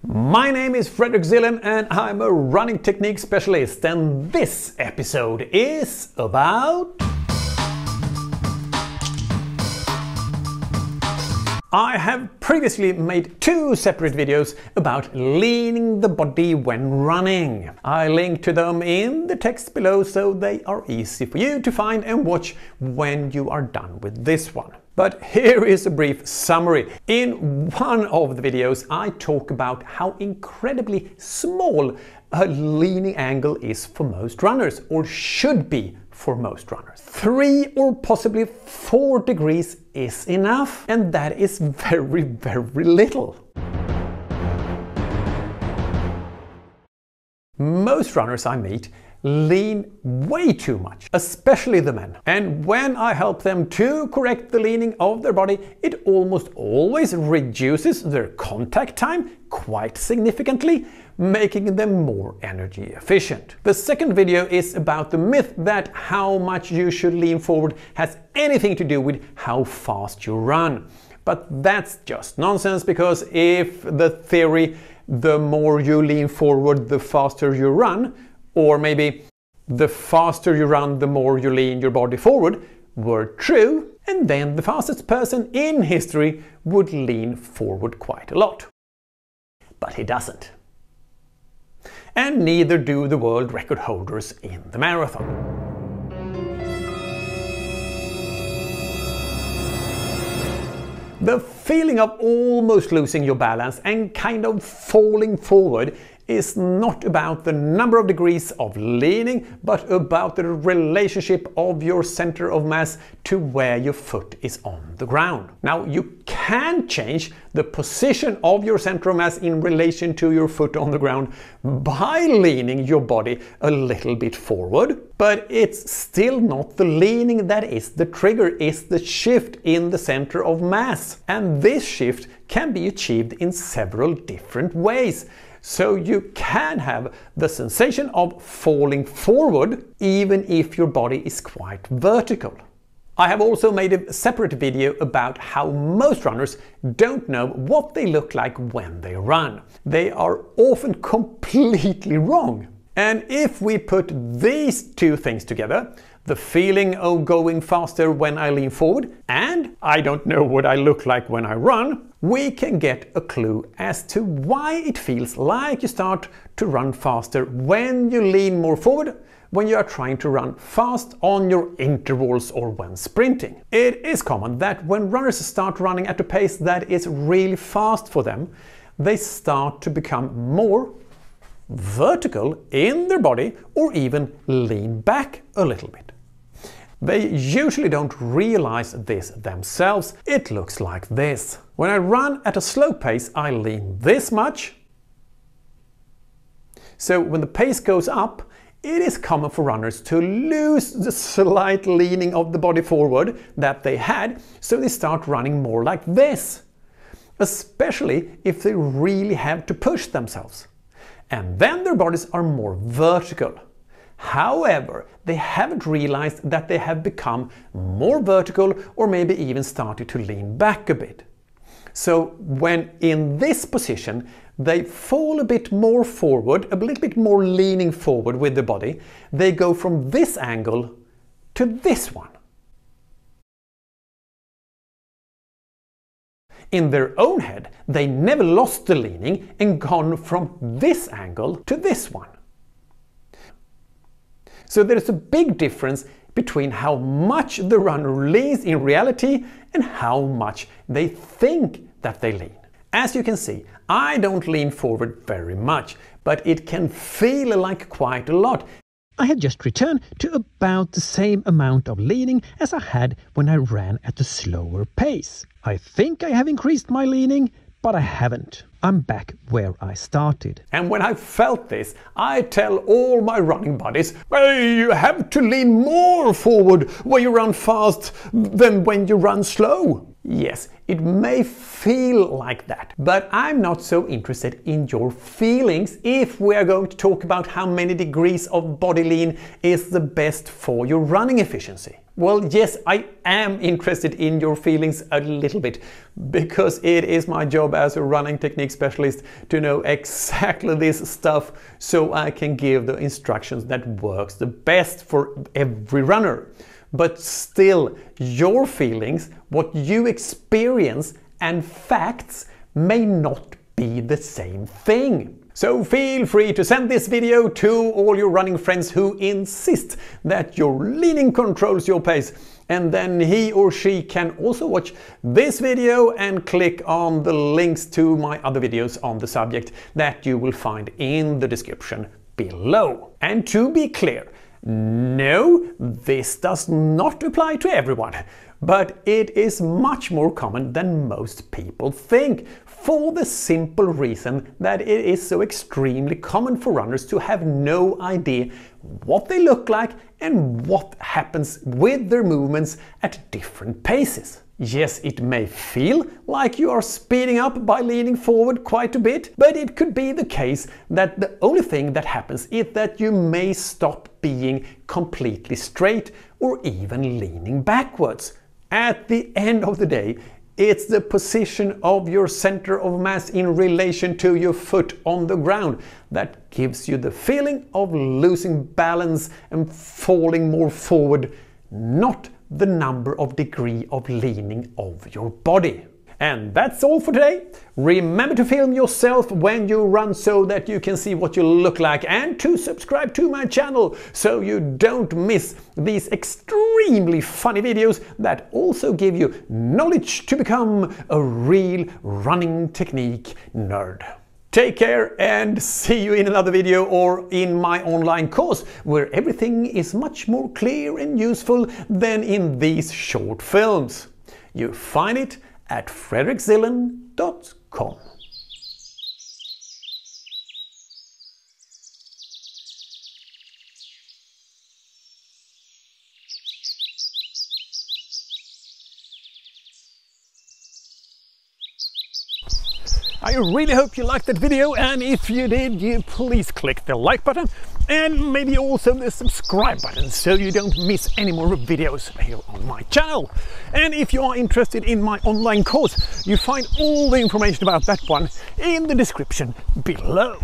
My name is Fredrik Zillen and I'm a running technique specialist, and this episode is about... I have previously made two separate videos about leaning the body when running. I link to them in the text below so they are easy for you to find and watch when you are done with this one. But here is a brief summary. In one of the videos I talk about how incredibly small a leaning angle is for most runners, or should be for most runners. 3 or possibly 4 degrees is enough, and that is very, very little. Most runners I meet lean way too much, especially the men. And when I help them to correct the leaning of their body, it almost always reduces their contact time quite significantly, making them more energy efficient. The second video is about the myth that how much you should lean forward has anything to do with how fast you run. But that's just nonsense, because if the theory, the more you lean forward, the faster you run, or maybe the faster you run, the more you lean your body forward, were true, and then the fastest person in history would lean forward quite a lot. But he doesn't. And neither do the world record holders in the marathon. The feeling of almost losing your balance and kind of falling forward is not about the number of degrees of leaning, but about the relationship of your center of mass to where your foot is on the ground. Now, you can change the position of your center of mass in relation to your foot on the ground by leaning your body a little bit forward, but it's still not the leaning that is the trigger, it's the shift in the center of mass. And this shift can be achieved in several different ways. So you can have the sensation of falling forward even if your body is quite vertical. I have also made a separate video about how most runners don't know what they look like when they run. They are often completely wrong. And if we put these two things together, the feeling of going faster when I lean forward and I don't know what I look like when I run, we can get a clue as to why it feels like you start to run faster when you lean more forward, when you are trying to run fast on your intervals or when sprinting. It is common that when runners start running at a pace that is really fast for them, they start to become more vertical in their body or even lean back a little bit. They usually don't realize this themselves. It looks like this. When I run at a slow pace, I lean this much. So when the pace goes up, it is common for runners to lose the slight leaning of the body forward that they had, so they start running more like this, especially if they really have to push themselves. And then their bodies are more vertical. However, they haven't realized that they have become more vertical or maybe even started to lean back a bit. So when in this position they fall a bit more forward, a little bit more leaning forward with the body, they go from this angle to this one. In their own head, they never lost the leaning and gone from this angle to this one. So there's a big difference between how much the runner leans in reality and how much they think that they lean. As you can see, I don't lean forward very much, but it can feel like quite a lot. I had just returned to about the same amount of leaning as I had when I ran at a slower pace. I think I have increased my leaning, but I haven't. I'm back where I started. And when I felt this, I tell all my running buddies, hey, you have to lean more forward when you run fast than when you run slow. Yes, it may feel like that, but I'm not so interested in your feelings if we are going to talk about how many degrees of body lean is the best for your running efficiency. Well, yes, I am interested in your feelings a little bit, because it is my job as a running technique specialist to know exactly this stuff so I can give the instructions that works the best for every runner. But still, your feelings, what you experience, and facts may not be the same thing. So feel free to send this video to all your running friends who insist that your leaning controls your pace, and then he or she can also watch this video and click on the links to my other videos on the subject that you will find in the description below. And to be clear, no, this does not apply to everyone, but it is much more common than most people think, for the simple reason that it is so extremely common for runners to have no idea what they look like and what happens with their movements at different paces. Yes, it may feel like you are speeding up by leaning forward quite a bit, but it could be the case that the only thing that happens is that you may stop being completely straight or even leaning backwards. At the end of the day, it's the position of your center of mass in relation to your foot on the ground that gives you the feeling of losing balance and falling more forward, not the number of degree of leaning of your body. And that's all for today. Remember to film yourself when you run so that you can see what you look like, and to subscribe to my channel so you don't miss these extremely funny videos that also give you knowledge to become a real running technique nerd. Take care and see you in another video or in my online course, where everything is much more clear and useful than in these short films. You find it at frederickzillen.com. I really hope you liked that video, and if you did, you please click the like button and maybe also the subscribe button so you don't miss any more videos here on my channel. And if you are interested in my online course, you find all the information about that one in the description below.